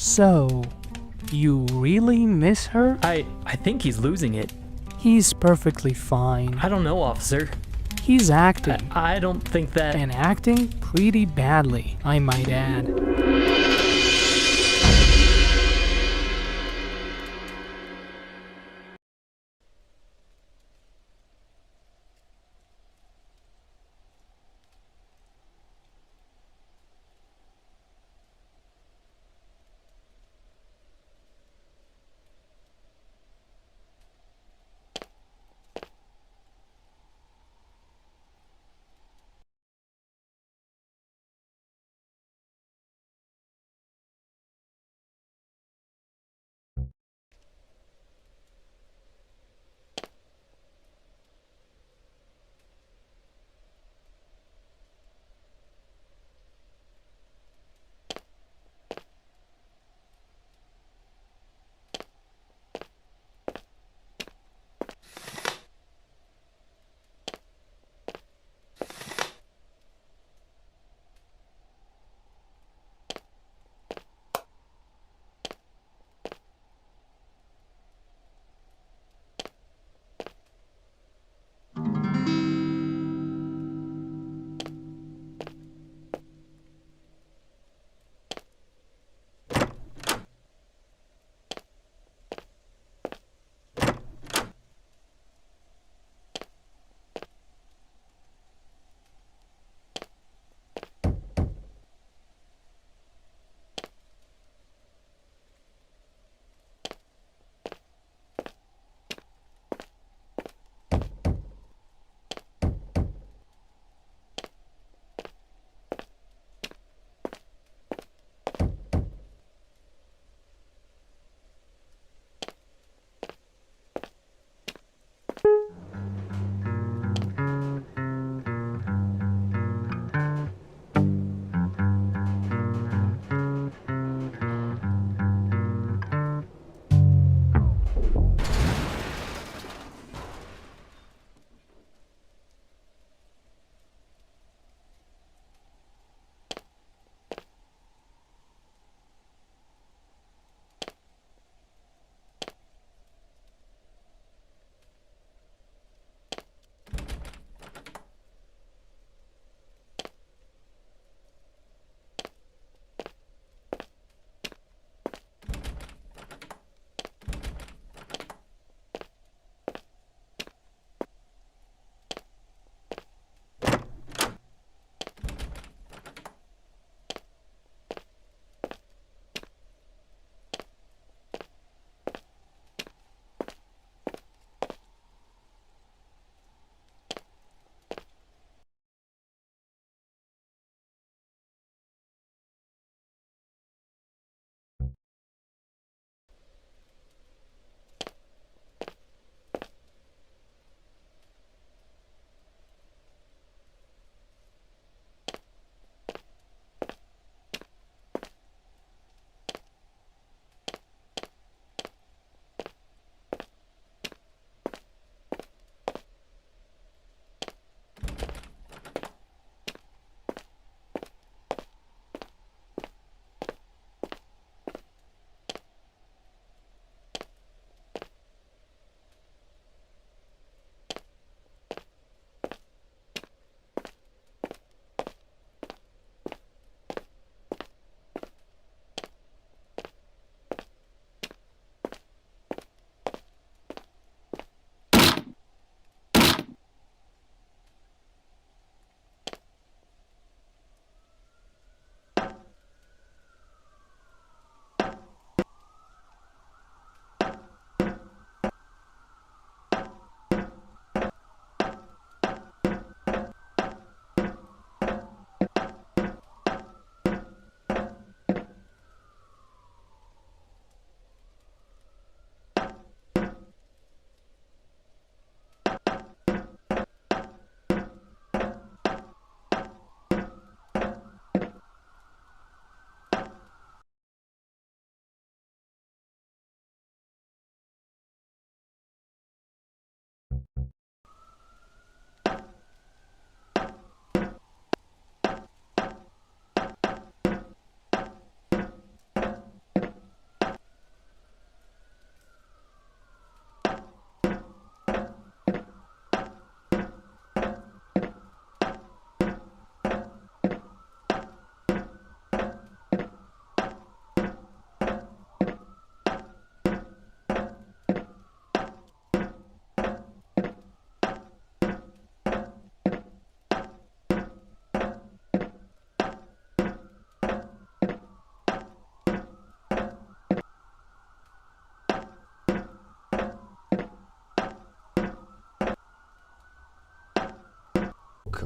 So, you really miss her? I think he's losing it. He's perfectly fine. I don't know, officer. He's acting. I don't think that... And acting pretty badly, I might add.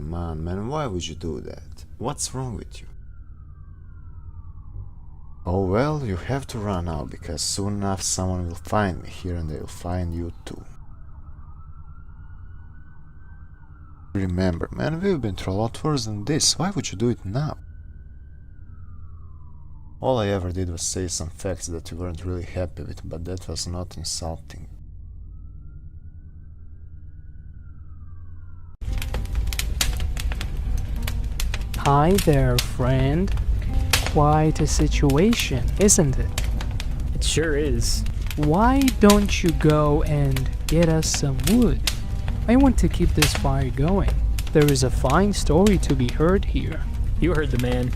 come on, man, why would you do that? What's wrong with you? Oh well, you have to run now, because soon enough someone will find me here and they will find you too. Remember, man, we've been through a lot worse than this. Why would you do it now? All I ever did was say some facts that you weren't really happy with, but that was not insulting. Hi there, friend. Quite a situation, isn't it? It sure is. Why don't you go and get us some wood? I want to keep this fire going. There is a fine story to be heard here. You heard the man.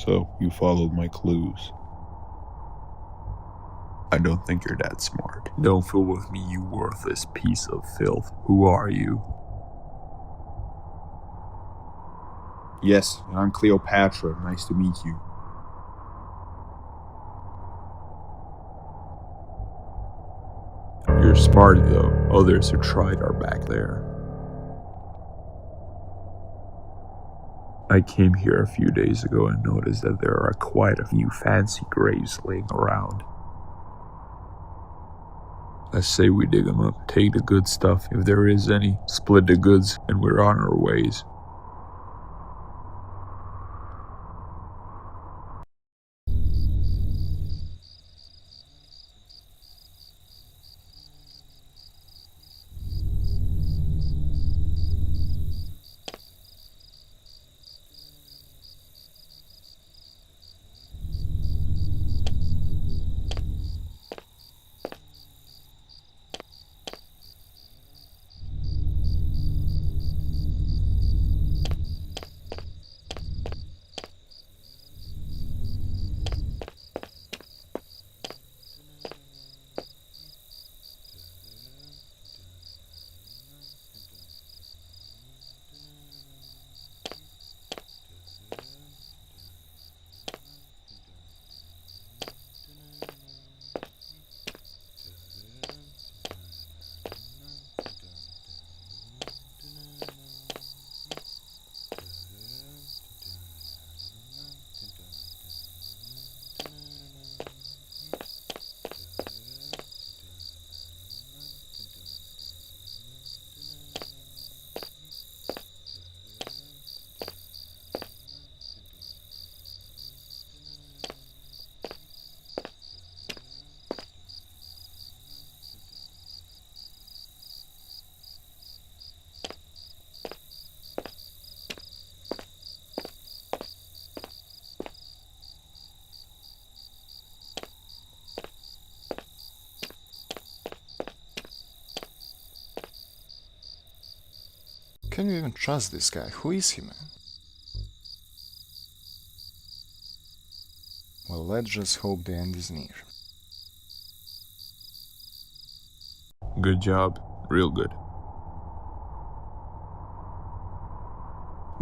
So you followed my clues. I don't think you're that smart. Don't fool with me, you worthless piece of filth. Who are you? Yes, I'm Cleopatra. Nice to meet you. You're smart though. Others who tried are back there. I came here a few days ago and noticed that there are quite a few fancy graves laying around. I say we dig them up, take the good stuff, if there is any, split the goods, and we're on our ways. Can you even trust this guy? Who is he, man? Well, let's just hope the end is near. Good job. Real good.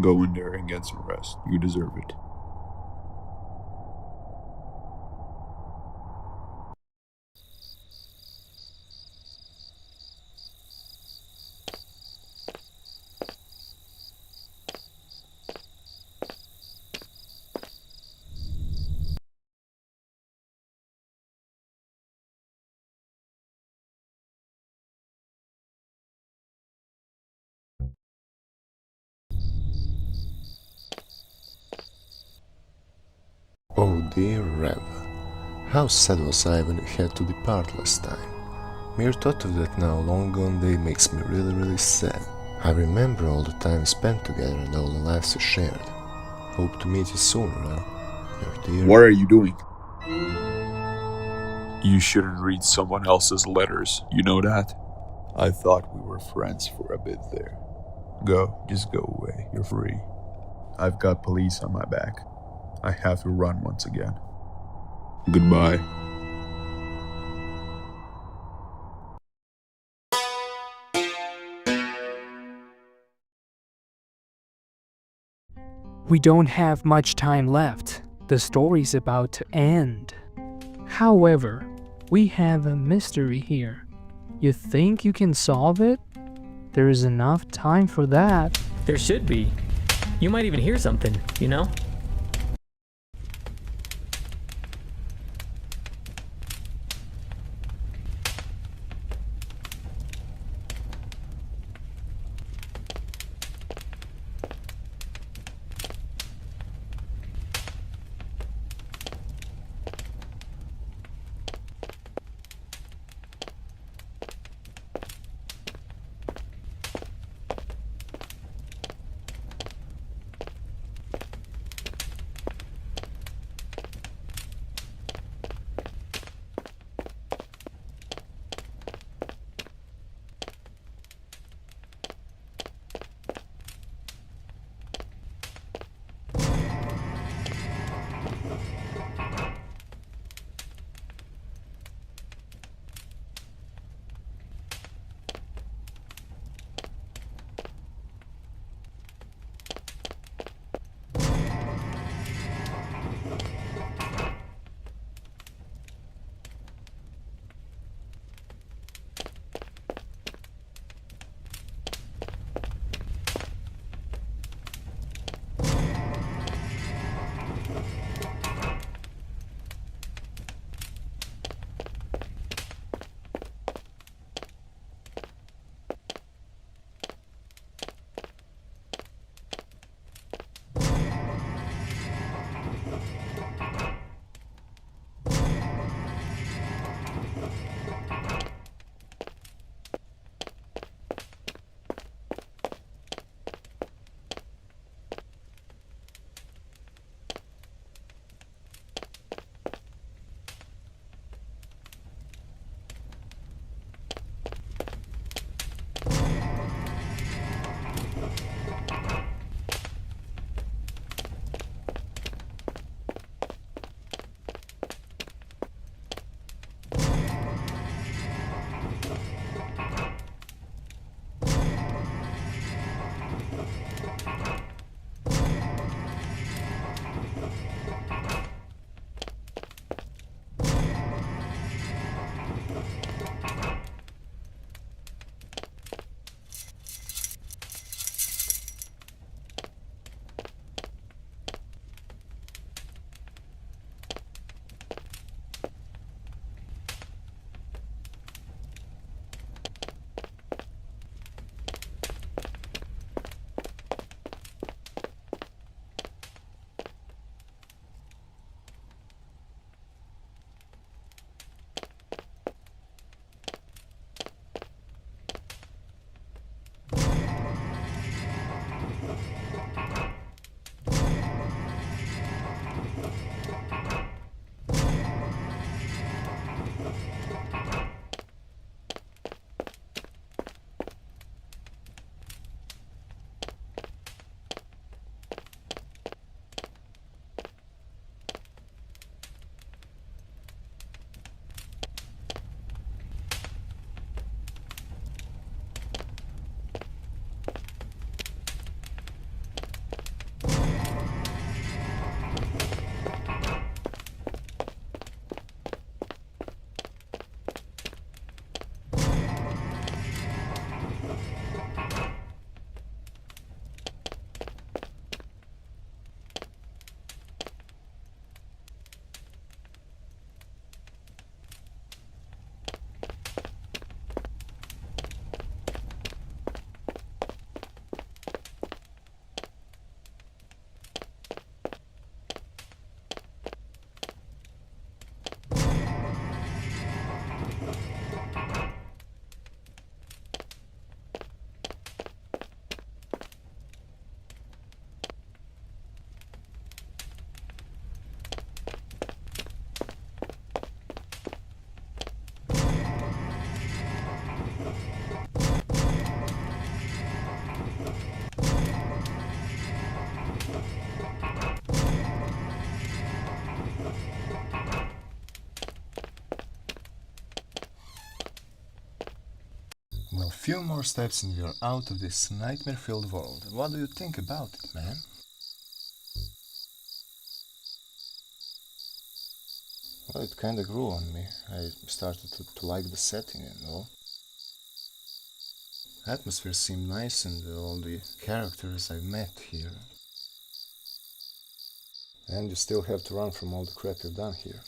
Go in there and get some rest. You deserve it. Oh dear Rev, how sad was I when we had to depart last time. Mere thought of that now long gone day makes me really sad. I remember all the time we spent together and all the laughs we shared. Hope to meet you soon, Rev. Your dear... What are you doing? You shouldn't read someone else's letters, you know that? I thought we were friends for a bit there. Go, just go away, you're free. I've got police on my back. I have to run once again. Goodbye. We don't have much time left. The story's about to end. However, we have a mystery here. You think you can solve it? There is enough time for that. There should be. You might even hear something, you know? Well, few more steps and we're out of this nightmare-filled world. What do you think about it, man? Well, it kinda grew on me. I started to like the setting and all. Atmosphere seemed nice and all the characters I've met here. And you still have to run from all the crap you've done here.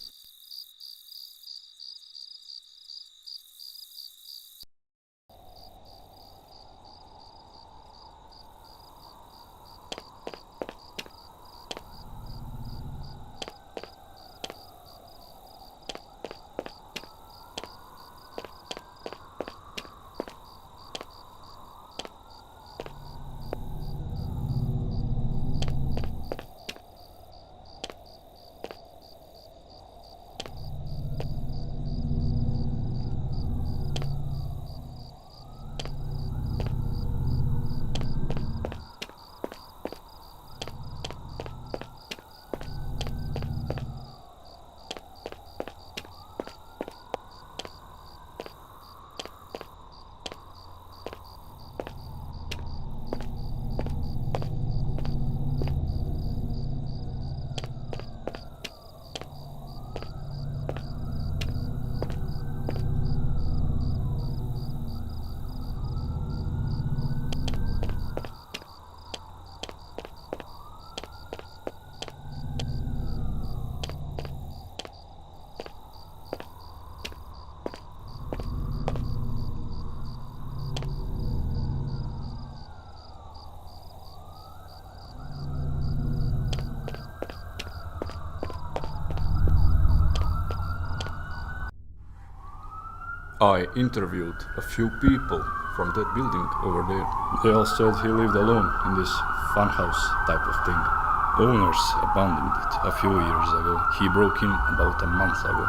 I interviewed a few people from that building over there. They all said he lived alone in this funhouse type of thing. Owners abandoned it a few years ago. He broke in about a month ago.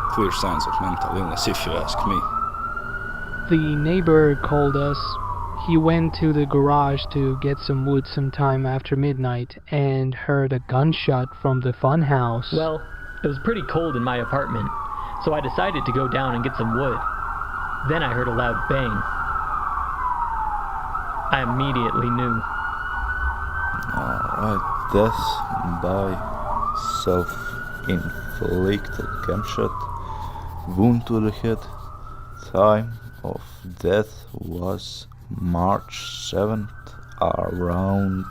Clear signs of mental illness, if you ask me. The neighbor called us. He went to the garage to get some wood sometime after midnight and heard a gunshot from the funhouse. Well, it was pretty cold in my apartment, so I decided to go down and get some wood. Then I heard a loud bang. I immediately knew. Alright, death by self-inflicted gunshot, wound to the head. Time of death was March 7th, around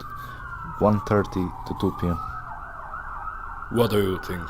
1:30 to 2 p.m. What do you think?